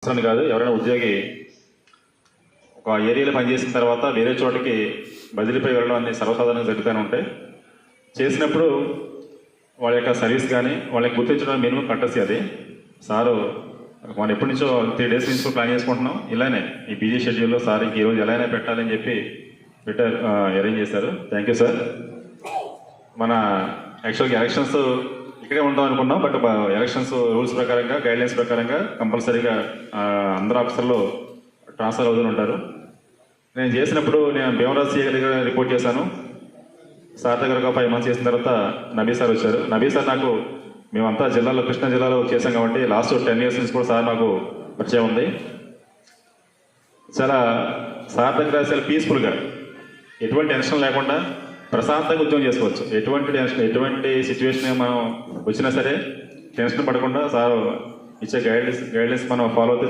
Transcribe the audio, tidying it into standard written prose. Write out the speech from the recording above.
అవసరం కాదు. ఎవరైనా ఉద్యోగి ఒక ఏరియాలో పనిచేసిన తర్వాత వేరే చోటకి బదిలీపై వెళ్ళడం అన్ని సర్వసాధారణంగా జరుగుతూనే ఉంటాయి. చేసినప్పుడు వాళ్ళ యొక్క సర్వీస్ కానీ వాళ్ళకి గుర్తించడం మినిమం కట్టసి. అది సారు మనం ఎప్పటి నుంచో 3 days నుంచి ప్లాన్ చేసుకుంటున్నాం. ఇలానే ఈ బిజీ షెడ్యూల్లో సార్ ఇంక ఈరోజు ఎలా అయినా పెట్టాలని చెప్పి అరేంజ్ చేశారు. Thank you sir. మన యాక్చువల్గా ఎలక్షన్స్ ఇక్కడే ఉంటాం అనుకున్నాం, బట్ ఎలక్షన్స్ రూల్స్ ప్రకారంగా గైడ్లైన్స్ ప్రకారంగా కంపల్సరీగా అందరు ఆఫీసర్లు ట్రాన్స్ఫర్ అవుతూ ఉంటారు. నేను చేసినప్పుడు నేను భీమరాజ్ సీఏ దగ్గర రిపోర్ట్ చేశాను. సార్ దగ్గర ఒక 5 months చేసిన తర్వాత నబీ సార్ వచ్చారు. నబీ సార్ నాకు మేమంతా జిల్లాలో కృష్ణా జిల్లాలో చేశాం కాబట్టి లాస్ట్ 10 years నుంచి కూడా సార్ నాకు పరిచయం ఉంది. చాలా సార్ దగ్గర చాలా పీస్ఫుల్గా ఎటువంటి టెన్షన్ లేకుండా ప్రశాంతంగా ఉద్యోగం చేసుకోవచ్చు. ఎటువంటి టెన్షన్ ఎటువంటి సిచ్యువేషన్ మనం వచ్చినా సరే టెన్షన్ పడకుండా సార్ ఇచ్చే గైడ్లైన్స్ మనం ఫాలో అవుతే